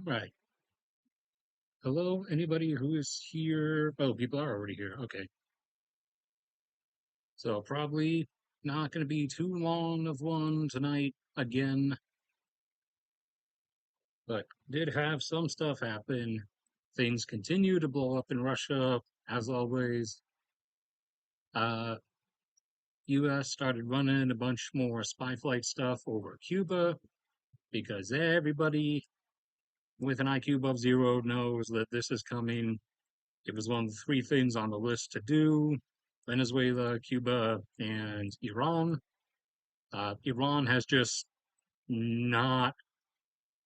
Right. Hello, anybody who is here? Oh, people are already here. Okay. So probably not going to be too long of one tonight again, but did have some stuff happen. Things continue to blow up in Russia, as always. Uh, US started running a bunch more spy flight stuff over Cuba because everybody with an IQ above zero knows that this is coming. It was one of the three things on the list to do: Venezuela, Cuba, and Iran. Iran has just not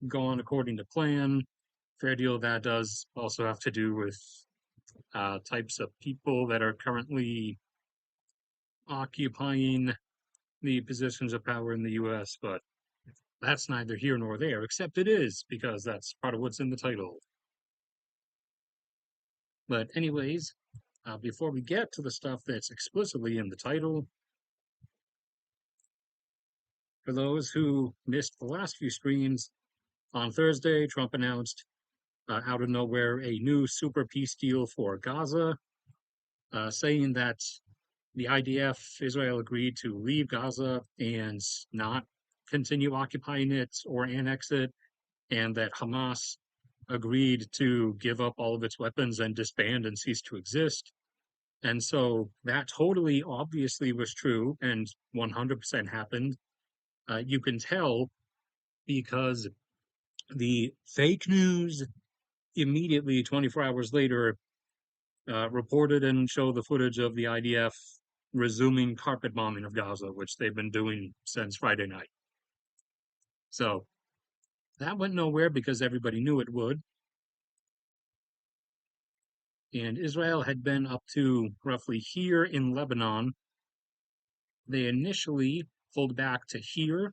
gone according to plan. Fair deal, that does also have to do with types of people that are currently occupying the positions of power in the US, but that's neither here nor there, except it is, because that's part of what's in the title. But, anyways, before we get to the stuff that's explicitly in the title, for those who missed the last few streams, on Thursday, Trump announced out of nowhere a new super peace deal for Gaza, saying that the IDF, Israel, agreed to leave Gaza and not continue occupying it or annex it, and that Hamas agreed to give up all of its weapons and disband and cease to exist. And so that totally obviously was true and 100% happened. You can tell because The fake news immediately, 24 hours later, reported and showed the footage of the IDF resuming carpet bombing of Gaza, which they've been doing since Friday night. So that went nowhere because everybody knew it would. And Israel had been up to roughly here in Lebanon. They initially pulled back to here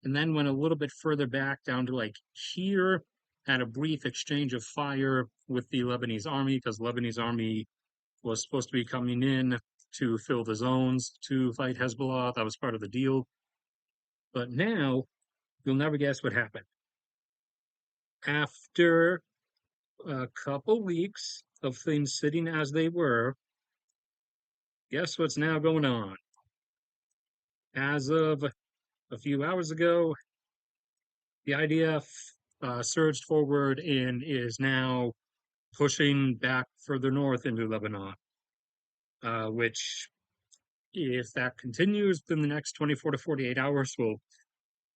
and then went a little bit further back down to like here, had a brief exchange of fire with the Lebanese army because Lebanese army was supposed to be coming in to fill the zones to fight Hezbollah. That was part of the deal. But now you'll never guess what happened. After a couple weeks of things sitting as they were, guess what's now going on? As of a few hours ago, the IDF surged forward and is now pushing back further north into Lebanon, which, if that continues within the next 24 to 48 hours, will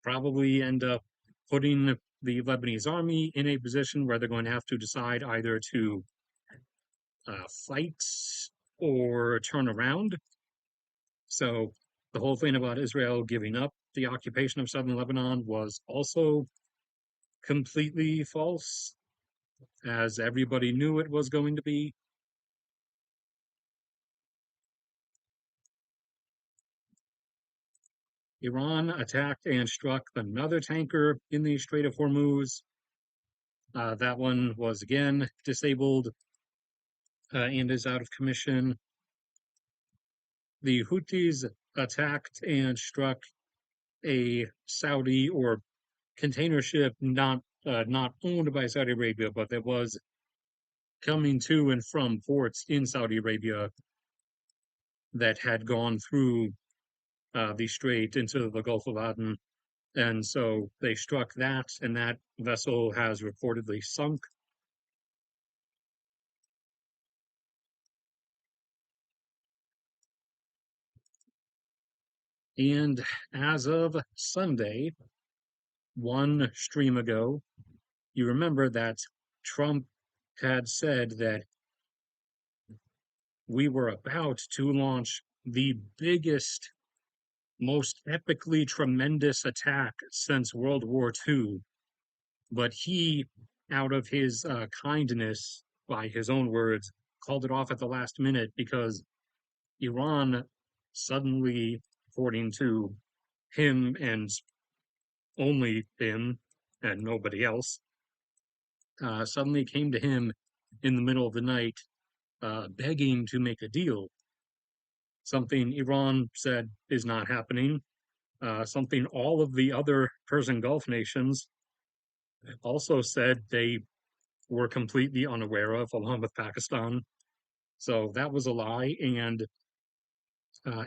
probably end up putting the Lebanese army in a position where they're going to have to decide either to fight or turn around. So the whole thing about Israel giving up the occupation of southern Lebanon was also completely false, as everybody knew it was going to be. Iran attacked and struck another tanker in the Strait of Hormuz. That one was again disabled and is out of commission. The Houthis attacked and struck a Saudi or container ship not owned by Saudi Arabia, but that was coming to and from ports in Saudi Arabia that had gone through the strait into the Gulf of Aden. And so they struck that, and that vessel has reportedly sunk. And as of Sunday, one stream ago, you remember that Trump had said that we were about to launch the biggest, most epically tremendous attack since World War II. But he, out of his kindness, by his own words, called it off at the last minute because Iran suddenly, according to him and only him and nobody else, suddenly came to him in the middle of the night begging to make a deal. Something Iran said is not happening. Something all of the other Persian Gulf nations also said they were completely unaware of, along with Pakistan. So that was a lie. And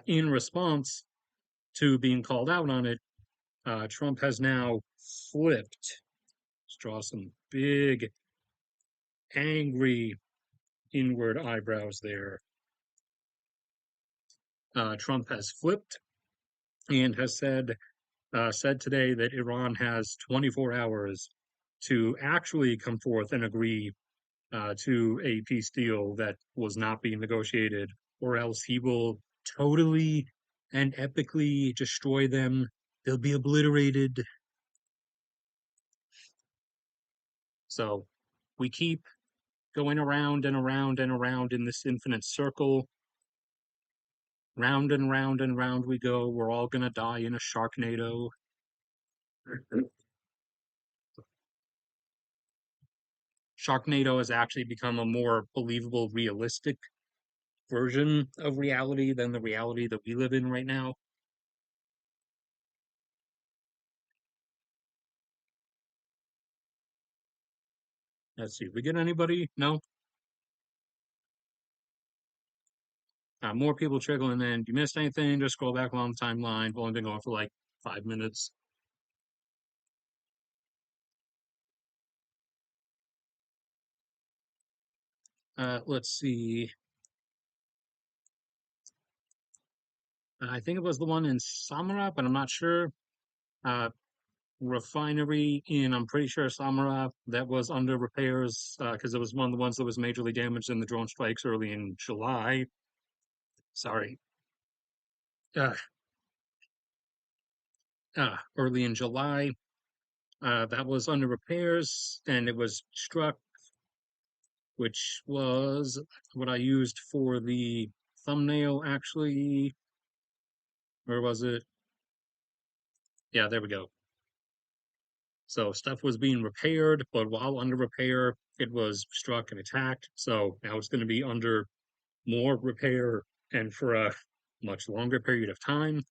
in response to being called out on it, Trump has now flipped. Let's draw some big, angry inward eyebrows there. Trump has flipped and has said today that Iran has 24 hours to actually come forth and agree to a peace deal that was not being negotiated, or else he will totally and epically destroy them. They'll be obliterated. So we keep going around and around and around in this infinite circle. Round and round and round we go. We're all gonna die in a Sharknado. Sharknado has actually become a more believable, realistic version of reality than the reality that we live in right now. Let's see, we get anybody? No? More people trickling in. If you missed anything, just scroll back along the timeline. We've only been going for like 5 minutes. Let's see. I think it was the one in Samara, but I'm not sure. Uh, refinery in, I'm pretty sure, Samara that was under repairs because it was one of the ones that was majorly damaged in the drone strikes early in July. Sorry, uh, early in July. That was under repairs and it was struck, which was what I used for the thumbnail, actually. Where was it? Yeah, there we go. So stuff was being repaired, but while under repair, it was struck and attacked. So now it's going to be under more repair and for a much longer period of time.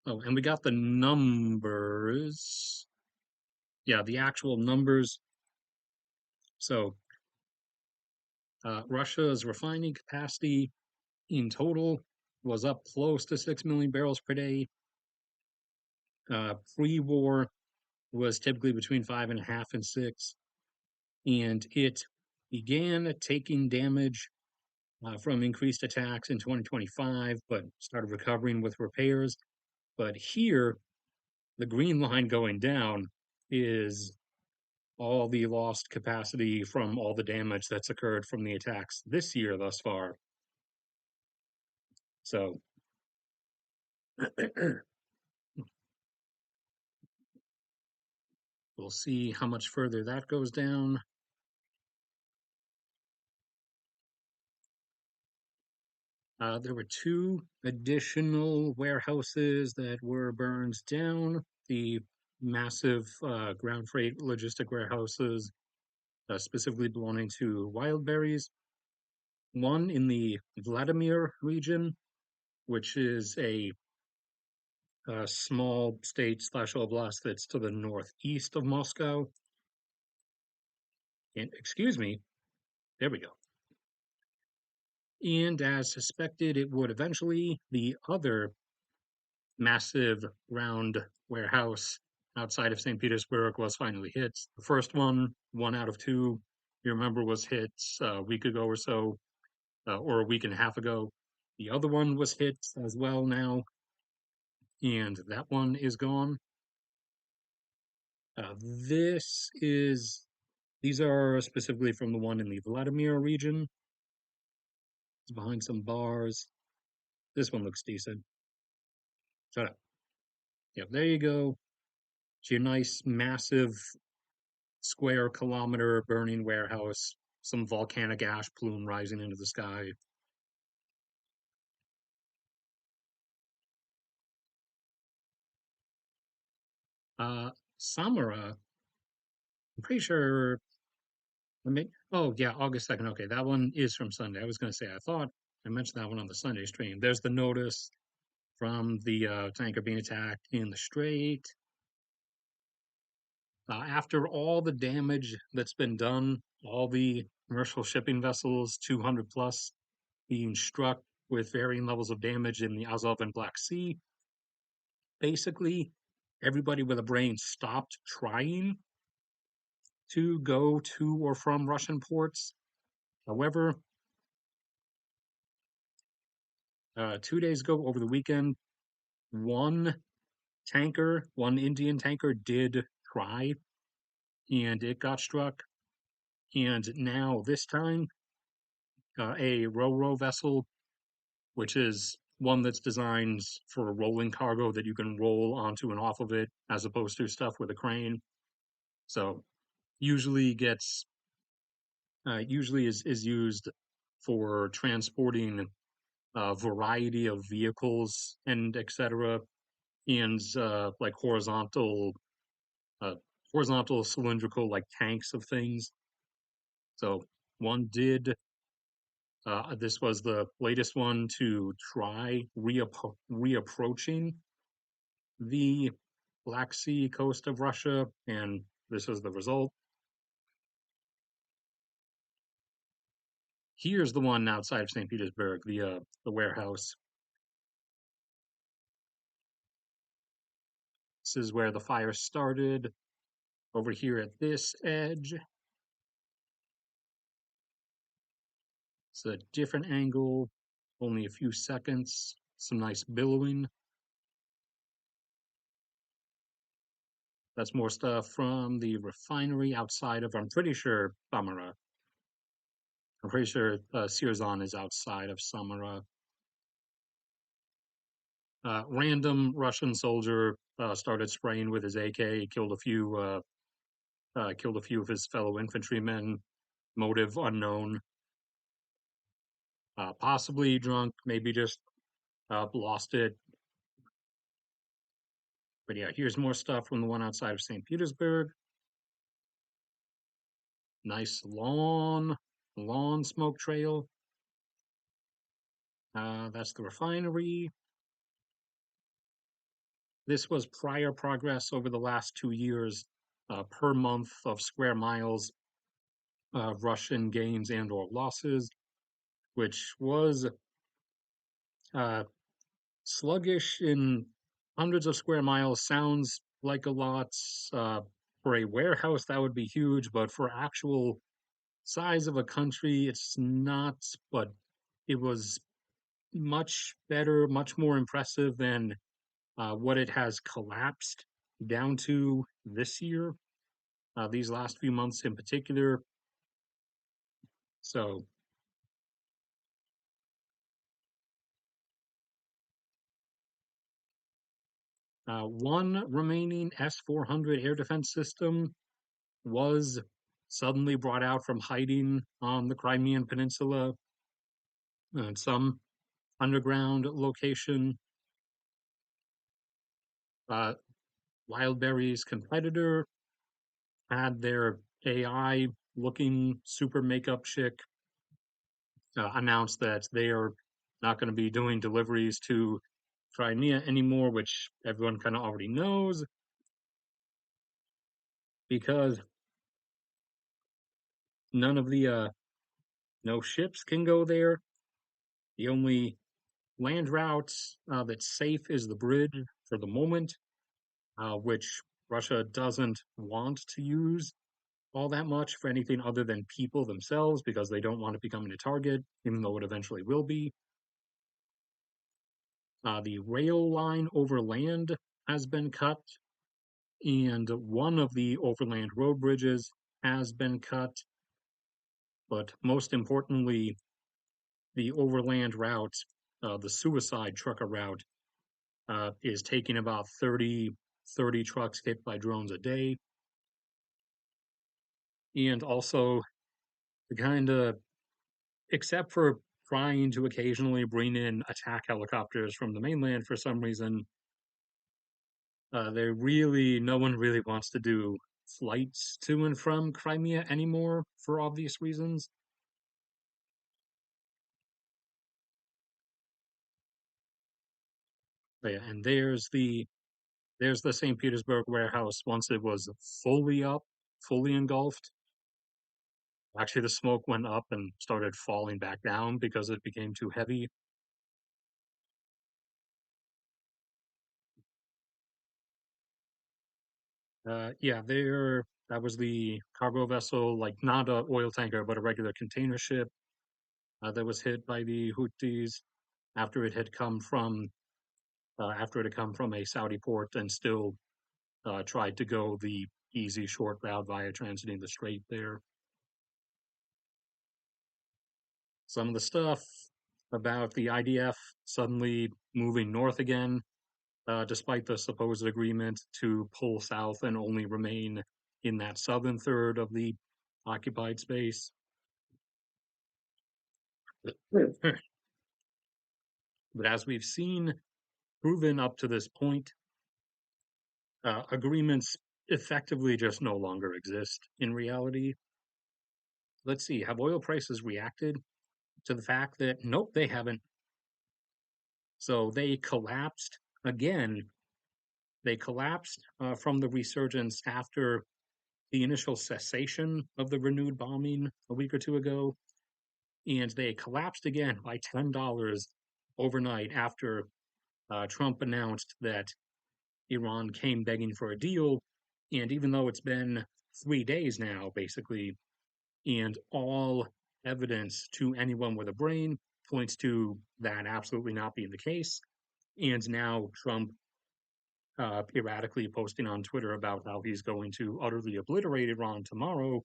Oh, and we got the numbers. Yeah, the actual numbers. So Russia's refining capacity in total was up close to 6 million barrels per day. Pre-war was typically between 5.5 and 6, and it began taking damage from increased attacks in 2025, but started recovering with repairs. But here, the green line going down is all the lost capacity from all the damage that's occurred from the attacks this year thus far. So we'll see how much further that goes down. There were two additional warehouses that were burned down. The massive ground freight logistic warehouses, specifically belonging to Wildberries. One in the Vladimir region, which is a small state slash oblast that's to the northeast of Moscow. And excuse me, there we go. And as suspected, it would eventually, the other massive round warehouse outside of St. Petersburg was finally hit. The first one out of two, you remember, was hit a week ago or so, or a week and a half ago. The other one was hit as well now, and that one is gone. This is These are specifically from the one in the Vladimir region. It's behind some bars. This one looks decent. Shut up. Yep, there you go. It's your nice, massive square kilometer burning warehouse. Some volcanic ash plume rising into the sky. Samara, I'm pretty sure. Oh, yeah, August 2nd. Okay, that one is from Sunday. I was going to say, I thought I mentioned that one on the Sunday stream. There's the notice from the tanker being attacked in the Strait. After all the damage that's been done, all the commercial shipping vessels, 200 plus, being struck with varying levels of damage in the Azov and Black Sea, basically everybody with a brain stopped trying to go to or from Russian ports. However, 2 days ago, over the weekend, one one Indian tanker did try, and it got struck. And now, this time, a ro-ro vessel, which is one that's designed for rolling cargo that you can roll onto and off of it, as opposed to stuff with a crane. So usually gets usually is used for transporting a variety of vehicles and etc. and like uh, horizontal cylindrical like tanks of things. So one did this was the latest one to try reapproaching the Black Sea coast of Russia, and this is the result. Here's the one outside of St. Petersburg, the warehouse. This is where the fire started. Over here at this edge, it's a different angle, only a few seconds. Some nice billowing. That's more stuff from the refinery outside of, I'm pretty sure, Samara. I'm pretty sure Sirzan is outside of Samara. Random Russian soldier started spraying with his AK, killed a few of his fellow infantrymen. Motive unknown. Possibly drunk, maybe just lost it. But yeah, here's more stuff from the one outside of St. Petersburg. Nice long smoke trail. That's the refinery. This was prior progress over the last 2 years per month of square miles of Russian gains and or losses, which was uh, sluggish in hundreds of square miles. Sounds like a lot. Uh, for a warehouse, that would be huge, but for actual size of a country, it's not. But it was much better, much more impressive than what it has collapsed down to this year, these last few months in particular. So, one remaining S-400 air defense system was suddenly brought out from hiding on the Crimean Peninsula in some underground location. Uh, Wildberry's competitor had their AI looking super makeup chick announced that they are not going to be doing deliveries to Crimea anymore, which everyone kind of already knows because none of the no ships can go there. The only land routes that's safe is the bridge for the moment, which Russia doesn't want to use all that much for anything other than people themselves because they don't want to become a target, even though it eventually will be. The rail line over land has been cut, and one of the overland road bridges has been cut. But most importantly, the overland route, the suicide trucker route, is taking about 30 trucks hit by drones a day. And also, the kind of, except for trying to occasionally bring in attack helicopters from the mainland for some reason, no one really wants to do flights to and from Crimea anymore for obvious reasons. But yeah, and there's the St. Petersburg warehouse once it was fully up, fully engulfed. Actually, the smoke went up and started falling back down because it became too heavy. Yeah, that was the cargo vessel, like not a oil tanker, but a regular container ship that was hit by the Houthis after it had come from a Saudi port and still tried to go the easy short route via transiting the strait there. Some of the stuff about the IDF suddenly moving north again, despite the supposed agreement to pull south and only remain in that southern third of the occupied space. But as we've seen proven up to this point, agreements effectively just no longer exist in reality. Let's see, have oil prices reacted to the fact that nope, they haven't? So they collapsed again. They collapsed from the resurgence after the initial cessation of the renewed bombing a week or two ago, and they collapsed again by $10 overnight after Trump announced that Iran came begging for a deal. And even though it's been 3 days now, basically, and all evidence to anyone with a brain points to that absolutely not being the case. And now Trump erratically posting on Twitter about how he's going to utterly obliterate Iran tomorrow.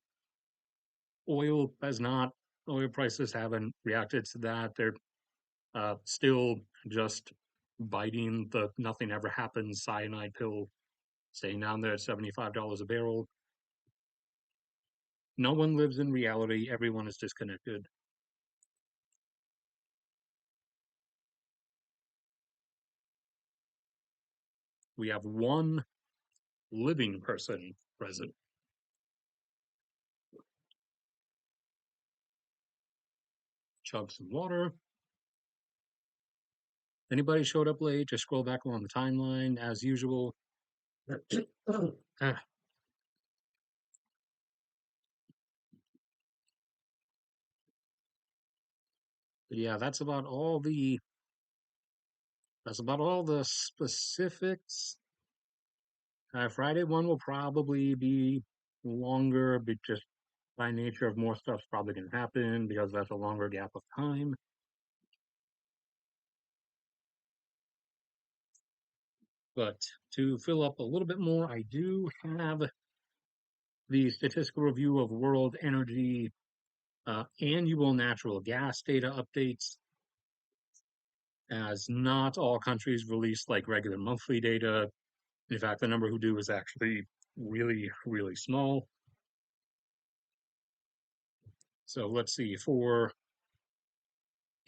Oil has not. Oil prices haven't reacted to that. They're still just biting the nothing ever happens cyanide pill, staying down there at $75 a barrel. No one lives in reality. Everyone is disconnected. We have one living person present. Chug some water. Anybody showed up late, just scroll back along the timeline as usual. Ah, yeah, that's about all the specifics. Friday one will probably be longer, but just by nature of more stuff's probably going to happen because that's a longer gap of time. But to fill up a little bit more, I do have the statistical review of world energy annual natural gas data updates, as not all countries release like regular monthly data. In fact, the number who do is actually really, really small. So let's see, for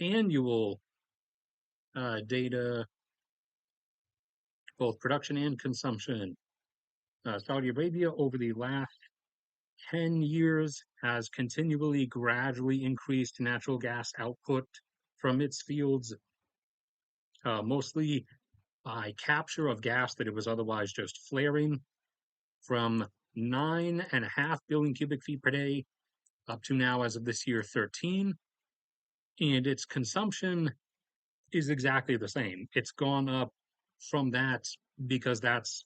annual data, both production and consumption, Saudi Arabia over the last 10 years has continually gradually increased natural gas output from its fields, mostly by capture of gas that it was otherwise just flaring, from 9.5 billion cubic feet per day up to now, as of this year, 13. And its consumption is exactly the same. It's gone up from that because that's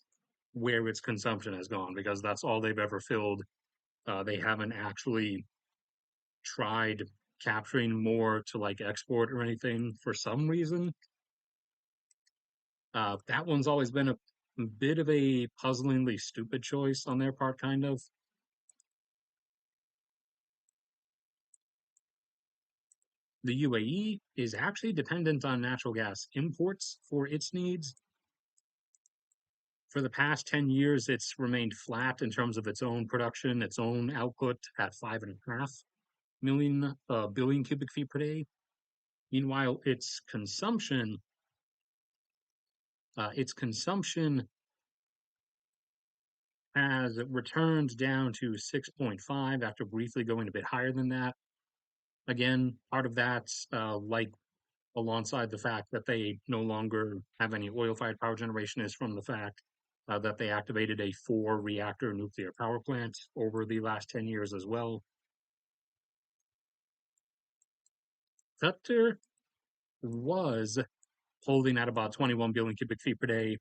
where its consumption has gone, because that's all they've ever filled. They haven't actually tried capturing more to like export or anything for some reason. That one's always been a bit of a puzzlingly stupid choice on their part, kind of. The UAE is actually dependent on natural gas imports for its needs. For the past 10 years, it's remained flat in terms of its own production, its own output at 5.5 billion cubic feet per day. Meanwhile, its consumption has returned down to 6.5 after briefly going a bit higher than that. Again, part of that's like alongside the fact that they no longer have any oil-fired power generation is from the fact that they activated a 4-reactor nuclear power plant over the last 10 years as well. Qatar was holding at about 21 billion cubic feet per day,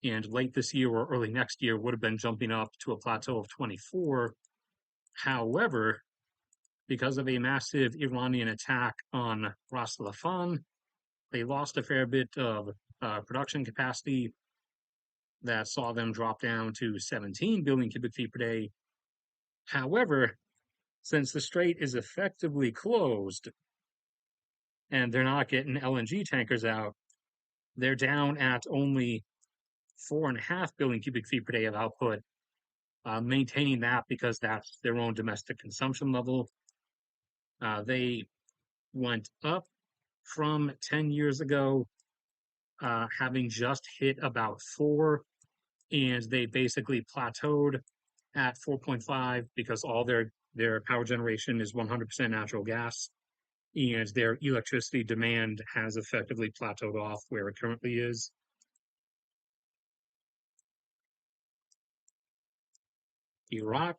and late this year or early next year would have been jumping up to a plateau of 24. However, because of a massive Iranian attack on Ras Laffan, they lost a fair bit of production capacity that saw them drop down to 17 billion cubic feet per day. However, since the strait is effectively closed and they're not getting LNG tankers out, they're down at only 4.5 billion cubic feet per day of output, maintaining that because that's their own domestic consumption level. They went up from 10 years ago, having just hit about 4, and they basically plateaued at 4.5 because all their power generation is 100% natural gas, and their electricity demand has effectively plateaued off where it currently is. Iraq,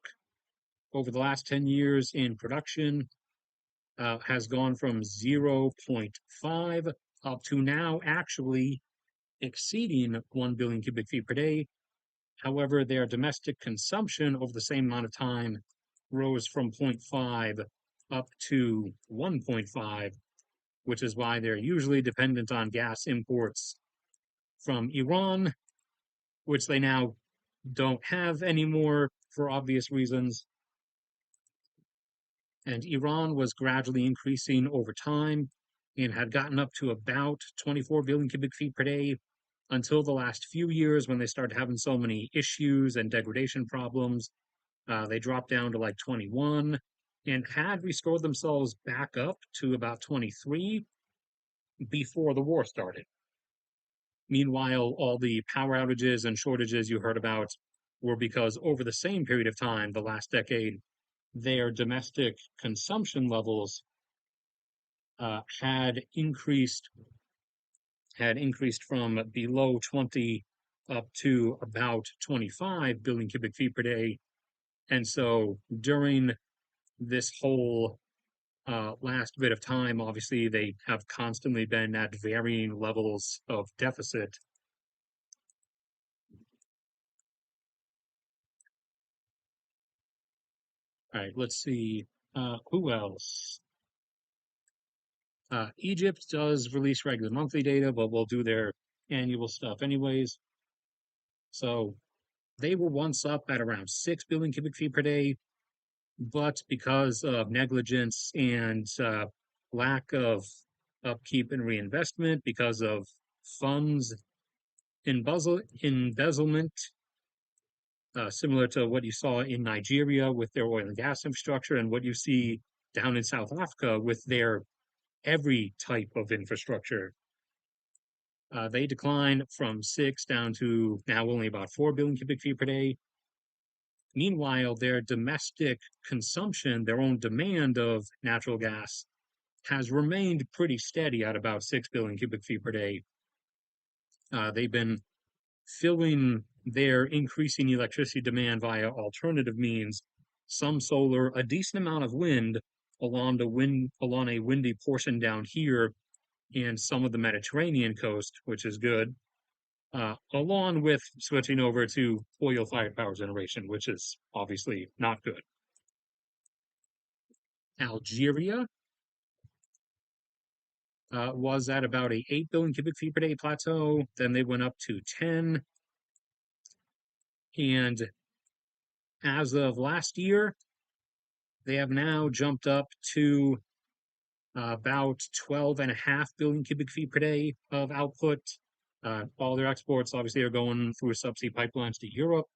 over the last 10 years in production, has gone from 0.5 up to now actually exceeding 1 billion cubic feet per day. However, their domestic consumption over the same amount of time rose from 0.5 up to 1.5, which is why they're usually dependent on gas imports from Iran. which they now don't have anymore for obvious reasons. And Iran was gradually increasing over time and had gotten up to about 24 billion cubic feet per day until the last few years when they started having so many issues and degradation problems. They dropped down to like 21 and had restored themselves back up to about 23 before the war started. Meanwhile, all the power outages and shortages you heard about were because over the same period of time, the last decade, their domestic consumption levels had increased from below 20 up to about 25 billion cubic feet per day. And so during this whole last bit of time, obviously, they have constantly been at varying levels of deficit. All right, let's see. Who else? Egypt does release regular monthly data, but will do their annual stuff anyways. So they were once up at around 6 billion cubic feet per day, but because of negligence and lack of upkeep and reinvestment, because of funds embezzlement, similar to what you saw in Nigeria with their oil and gas infrastructure, and what you see down in South Africa with their every type of infrastructure. They declined from 6 down to now only about 4 billion cubic feet per day. Meanwhile, their domestic consumption, their own demand of natural gas, has remained pretty steady at about 6 billion cubic feet per day. They've been filling their increasing electricity demand via alternative means, some solar, a decent amount of wind along a windy portion down here and some of the Mediterranean coast, which is good, along with switching over to oil-fired power generation, which is obviously not good. Algeria was at about a 8 billion cubic feet per day plateau. Then they went up to 10. And as of last year, they have now jumped up to about 12.5 billion cubic feet per day of output. All their exports obviously are going through subsea pipelines to Europe.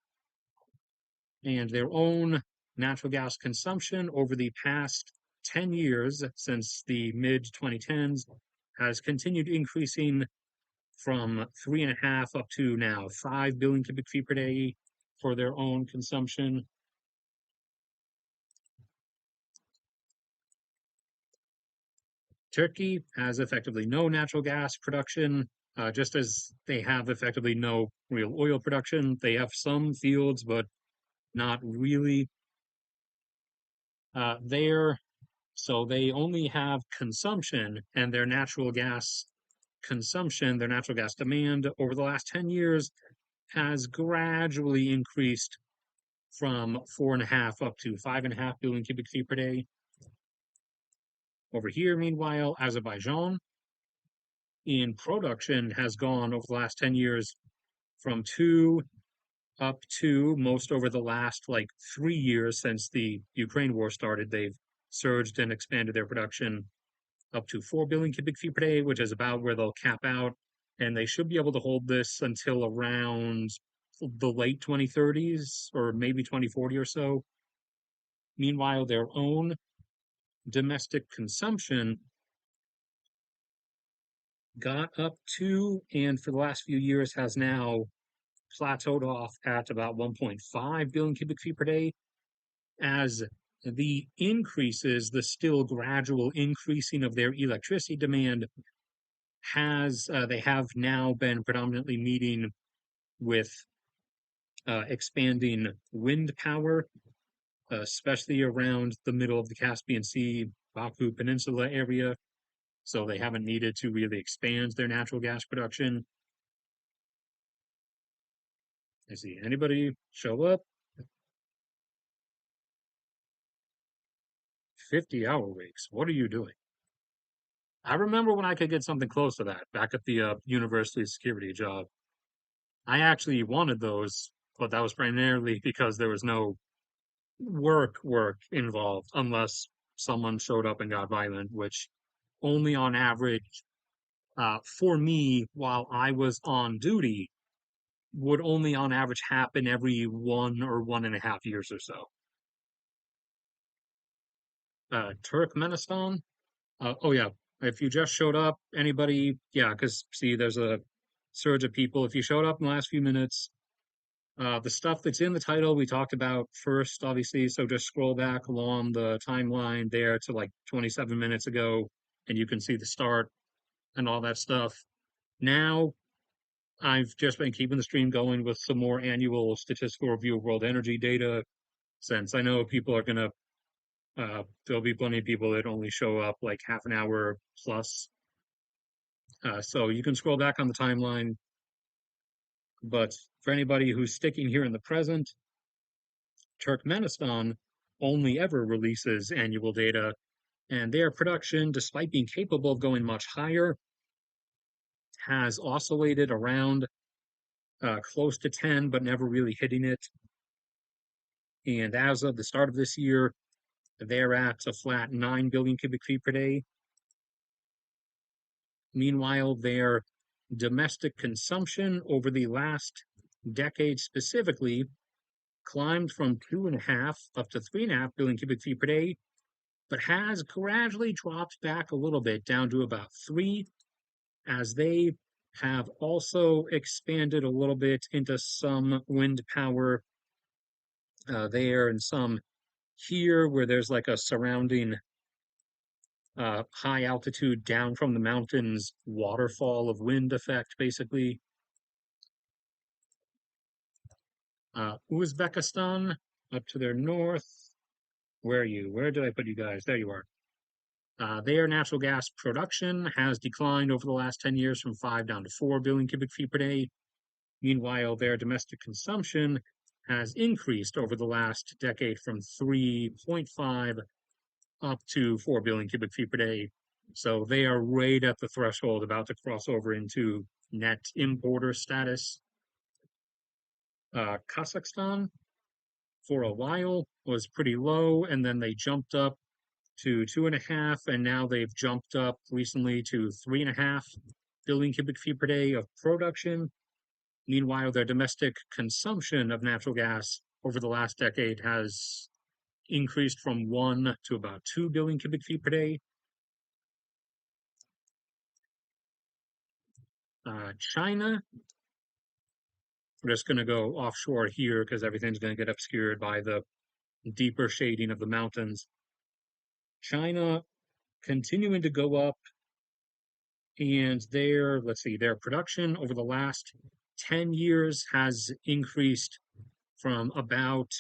And their own natural gas consumption over the past 10 years, since the mid 2010s, has continued increasing from 3.5 up to now 5 billion cubic feet per day for their own consumption. Turkey has effectively no natural gas production, just as they have effectively no real oil production. They have some fields, but not really. There, so they only have consumption, and their natural gas consumption, their natural gas demand over the last 10 years has gradually increased from 4.5 up to 5.5 billion cubic feet per day. Over here, meanwhile, Azerbaijan in production has gone over the last 10 years from 2 up to most over the last like 3 years since the Ukraine war started. They've surged and expanded their production up to 4 billion cubic feet per day, which is about where they'll cap out. And they should be able to hold this until around the late 2030s or maybe 2040 or so. Meanwhile, their own domestic consumption got up to, and for the last few years has now plateaued off at about 1.5 billion cubic feet per day, as the increases, the still gradual increasing of their electricity demand they have now been predominantly meeting with expanding wind power, especially around the middle of the Caspian Sea, Baku Peninsula area. So they haven't needed to really expand their natural gas production. I see anybody show up? 50-hour weeks. What are you doing? I remember when I could get something close to that back at the university security job. I actually wanted those, but that was primarily because there was no work involved unless someone showed up and got violent, which only on average, for me, while I was on duty, would only on average happen every 1 or 1.5 years or so. Turkmenistan. Oh yeah, if you just showed up, anybody, yeah, because see, there's a surge of people. If you showed up in the last few minutes, the stuff that's in the title we talked about first, obviously. So just scroll back along the timeline there to like 27 minutes ago, and you can see the start and all that stuff. Now, I've just been keeping the stream going with some more annual statistical review of world energy data, since I know people are gonna, there'll be plenty of people that only show up like half an hour plus. So you can scroll back on the timeline, but for anybody who's sticking here in the present, Turkmenistan only ever releases annual data, and their production, despite being capable of going much higher, has oscillated around close to 10, but never really hitting it. And as of the start of this year, they're at a flat 9 billion cubic feet per day. Meanwhile, their domestic consumption over the last decade specifically climbed from 2.5 up to 3.5 billion cubic feet per day, but has gradually dropped back a little bit down to about 3, as they have also expanded a little bit into some wind power there and some here where there's like a surrounding high altitude down from the mountains waterfall of wind effect, basically. Uzbekistan up to their north. Where are you? Where did I put you guys? There you are. Their natural gas production has declined over the last 10 years from 5 down to 4 billion cubic feet per day. Meanwhile, their domestic consumption has increased over the last decade from 3.5 up to 4 billion cubic feet per day. So they are right at the threshold, about to cross over into net importer status. Kazakhstan, for a while, was pretty low, and then they jumped up to 2.5, and now they've jumped up recently to 3.5 billion cubic feet per day of production. Meanwhile, their domestic consumption of natural gas over the last decade has increased from 1 to about 2 billion cubic feet per day. China, we're just going to go offshore here because everything's going to get obscured by the deeper shading of the mountains. China continuing to go up, and let's see, their production over the last 10 years has increased from about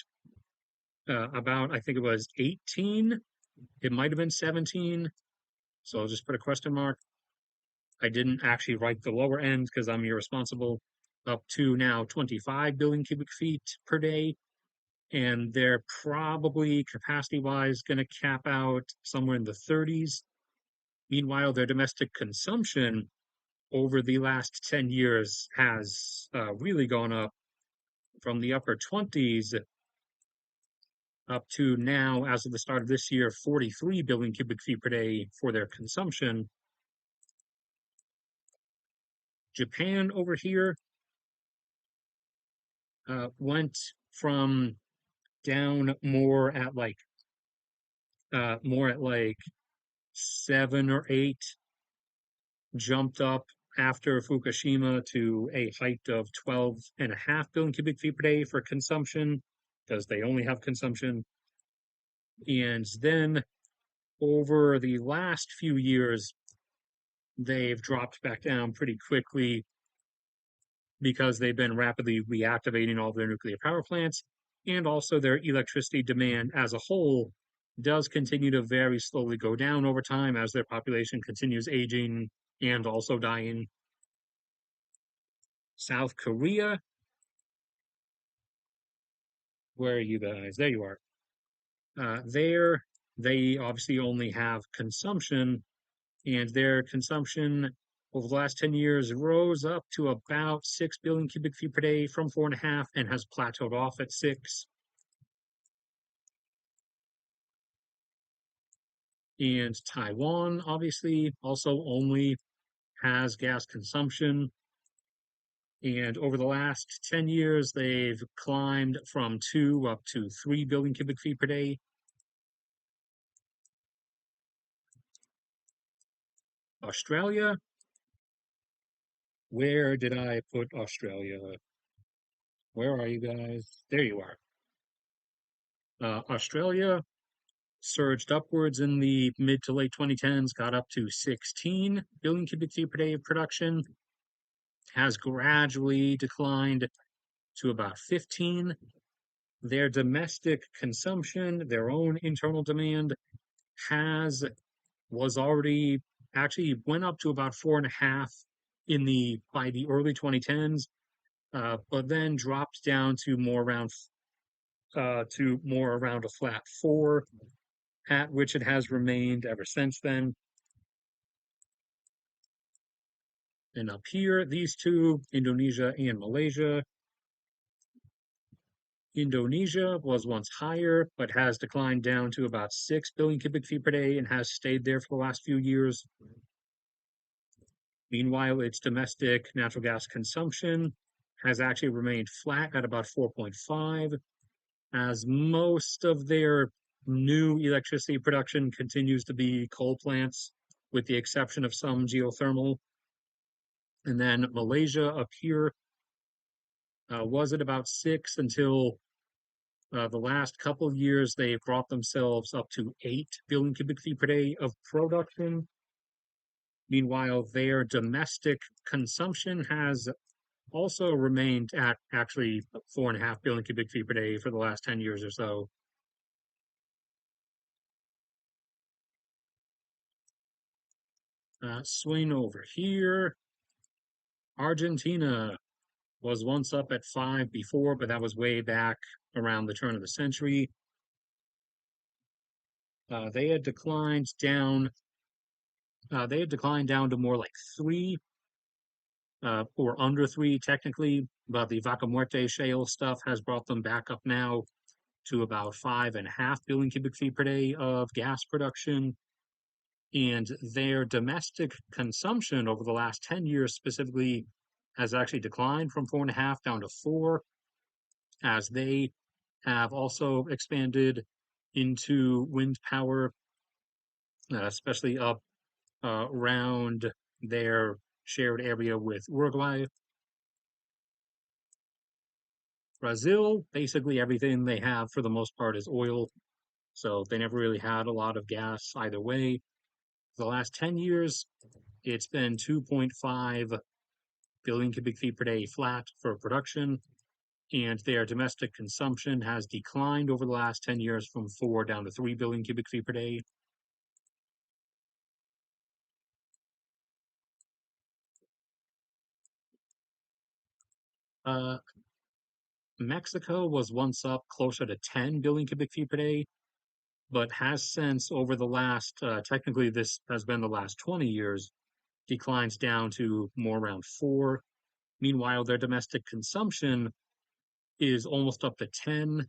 I think it was 18, it might have been 17, so I'll just put a question mark. I didn't actually write the lower end because I'm irresponsible. Up to now 25 billion cubic feet per day, and they're probably capacity wise going to cap out somewhere in the 30s. Meanwhile, their domestic consumption over the last 10 years has really gone up from the upper 20s up to now, as of the start of this year, 43 billion cubic feet per day for their consumption. Japan over here went from down more at like 7 or 8, jumped up after Fukushima to a height of 12.5 billion cubic feet per day for consumption, because they only have consumption. And then over the last few years, they've dropped back down pretty quickly because they've been rapidly reactivating all their nuclear power plants, and also their electricity demand as a whole does continue to very slowly go down over time as their population continues aging and also dying. South Korea, where are you guys? There you are. There, they obviously only have consumption, and their consumption over the last 10 years rose up to about 6 billion cubic feet per day from 4.5 and has plateaued off at 6. And Taiwan, obviously, also only has gas consumption. And over the last 10 years, they've climbed from 2 up to 3 billion cubic feet per day. Australia, where did I put Australia? Where are you guys? There you are. Australia surged upwards in the mid to late 2010s, got up to 16 billion cubic feet per day of production, has gradually declined to about 15. Their domestic consumption, their own internal demand, has was already actually went up to about 4.5 in the by the early 2010s, but then dropped down to more around a flat 4, at which it has remained ever since then. And up here, these two, Indonesia and Malaysia. Indonesia was once higher, but has declined down to about 6 billion cubic feet per day and has stayed there for the last few years. Meanwhile, its domestic natural gas consumption has actually remained flat at about 4.5, as most of their new electricity production continues to be coal plants, with the exception of some geothermal. And then Malaysia up here was at about 6 until the last couple of years. They've brought themselves up to 8 billion cubic feet per day of production. Meanwhile, their domestic consumption has also remained at actually 4.5 billion cubic feet per day for the last 10 years or so. Swing over here. Argentina was once up at 5 before, but that was way back around the turn of the century. They had declined down. They had declined down to more like 3, or under 3 technically, but the Vaca Muerta shale stuff has brought them back up now to about 5.5 billion cubic feet per day of gas production. And their domestic consumption over the last 10 years specifically has actually declined from 4.5 down to 4, as they have also expanded into wind power, especially up around their shared area with Uruguay. Brazil, basically everything they have for the most part is oil, so they never really had a lot of gas either way. For the last 10 years, it's been 2.5 billion cubic feet per day flat for production, and their domestic consumption has declined over the last 10 years from 4 down to 3 billion cubic feet per day. Uh, Mexico was once up closer to 10 billion cubic feet per day, but has since, over the last, technically, this has been the last 20 years, declines down to more around 4. Meanwhile, their domestic consumption is almost up to 10.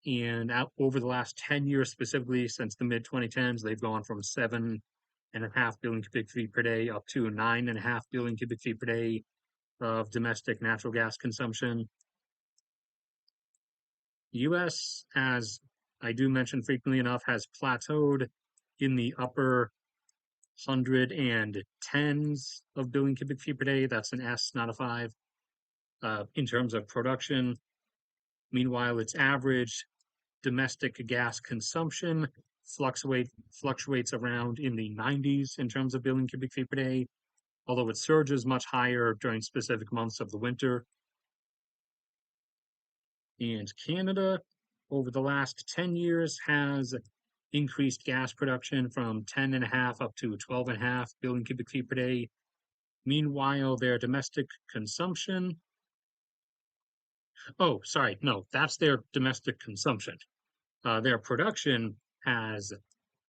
And over the last 10 years, specifically since the mid 2010s, they've gone from 7.5 billion cubic feet per day up to 9.5 billion cubic feet per day of domestic natural gas consumption. The US, as I do mention frequently enough, has plateaued in the upper 110s of billion cubic feet per day. That's an S, not a 5, in terms of production. Meanwhile, its average domestic gas consumption fluctuates around in the 90s in terms of billion cubic feet per day, although it surges much higher during specific months of the winter. And Canada, over the last 10 years, has increased gas production from 10.5 up to 12.5 billion cubic feet per day. Meanwhile, their domestic consumption, oh, sorry, no, that's their domestic consumption. Their production has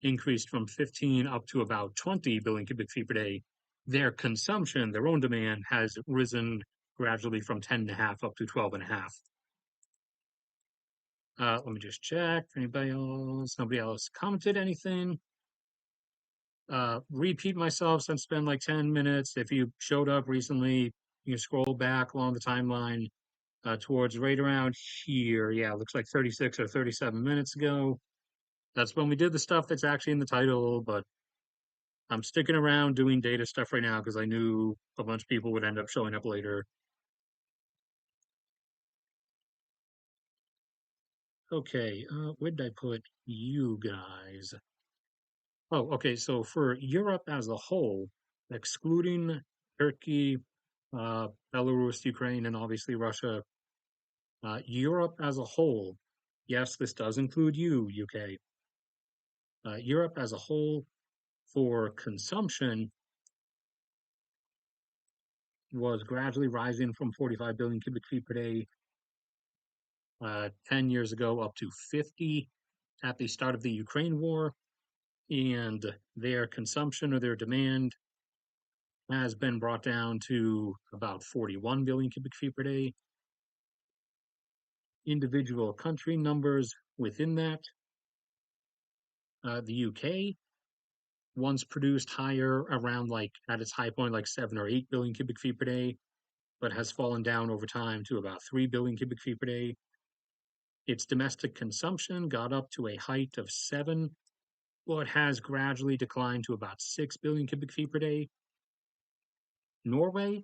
increased from 15 up to about 20 billion cubic feet per day. their consumption, their own demand, has risen gradually from 10.5 up to 12.5. Let me just check. Anybody else? Nobody else commented anything. Repeat myself since it's been like 10 minutes. If you showed up recently, you can scroll back along the timeline towards right around here. Yeah, it looks like 36 or 37 minutes ago. That's when we did the stuff that's actually in the title, but I'm sticking around doing data stuff right now because I knew a bunch of people would end up showing up later. Okay, where did I put you guys? Oh, okay, so for Europe as a whole, excluding Turkey, Belarus, Ukraine, and obviously Russia, Europe as a whole, yes, this does include you, UK. Europe as a whole for consumption was gradually rising from 45 billion cubic feet per day 10 years ago up to 50 at the start of the Ukraine war. And their consumption or their demand has been brought down to about 41 billion cubic feet per day. Individual country numbers within that, the UK once produced higher around like at its high point, like 7 or 8 billion cubic feet per day, but has fallen down over time to about 3 billion cubic feet per day. Its domestic consumption got up to a height of 7, but has gradually declined to about 6 billion cubic feet per day. Norway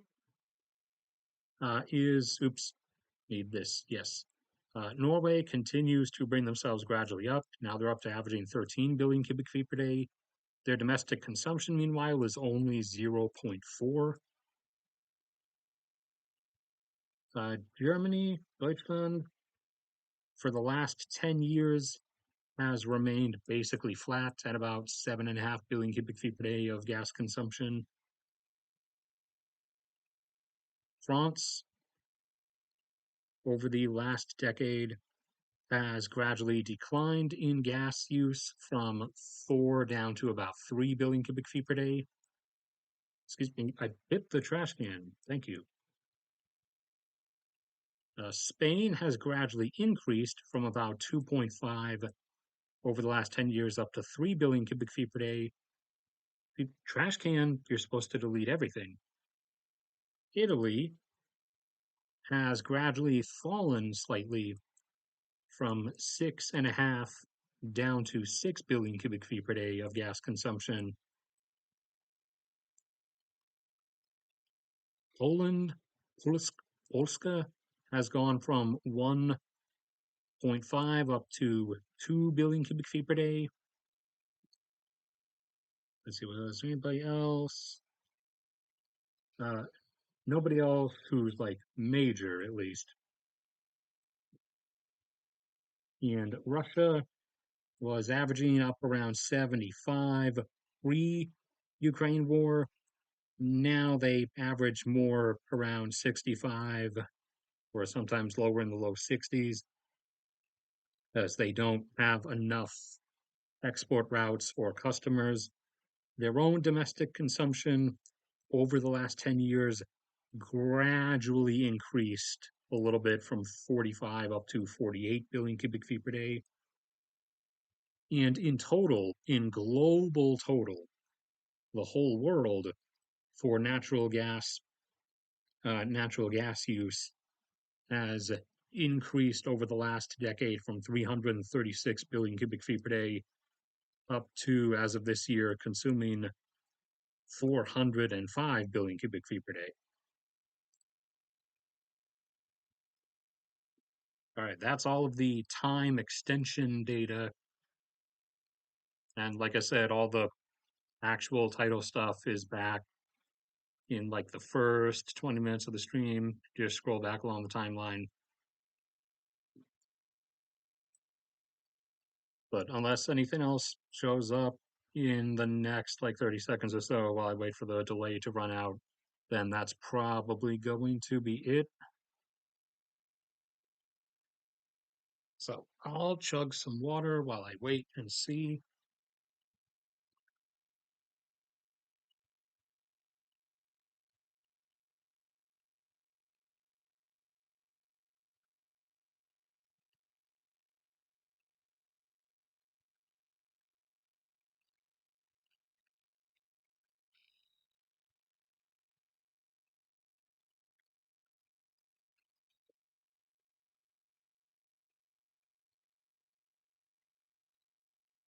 oops, need this, yes. Norway continues to bring themselves gradually up. Now they're up to averaging 13 billion cubic feet per day. Their domestic consumption, meanwhile, is only 0.4. Germany, Deutschland, for the last 10 years, has remained basically flat at about 7.5 billion cubic feet per day of gas consumption. France, over the last decade, has gradually declined in gas use from 4 down to about 3 billion cubic feet per day. Excuse me, I bit the trash can. Thank you. Spain has gradually increased from about 2.5 over the last 10 years up to 3 billion cubic feet per day. The trash can, you're supposed to delete everything. Italy has gradually fallen slightly from 6.5 down to 6 billion cubic feet per day of gas consumption. Poland, Polska has gone from 1.5 up to 2 billion cubic feet per day. Let's see, was there anybody else? Uh, Nobody else who's like major, at least. And Russia was averaging up around 75 pre-Ukraine war. Now they average more around 65 or sometimes lower in the low 60s as they don't have enough export routes or customers. Their own domestic consumption over the last 10 years gradually increased a little bit from 45 up to 48 billion cubic feet per day. And in total, in global total, the whole world for natural gas use has increased over the last decade from 336 billion cubic feet per day up to, as of this year, consuming 405 billion cubic feet per day. All right, that's all of the time extension data. And like I said, all the actual title stuff is back in like the first 20 minutes of the stream. Just scroll back along the timeline. But unless anything else shows up in the next like 30 seconds or so while I wait for the delay to run out, then that's probably going to be it. So I'll chug some water while I wait and see.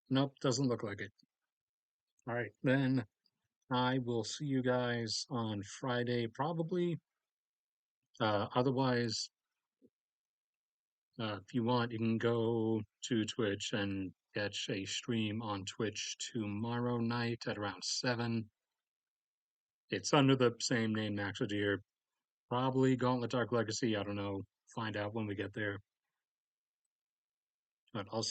Nope, doesn't look like it. All right, then I will see you guys on Friday, probably. Otherwise, if you want, you can go to Twitch and catch a stream on Twitch tomorrow night at around 7. It's under the same name, Maxodeer. Probably Gauntlet Dark Legacy. I don't know. Find out when we get there. But I'll see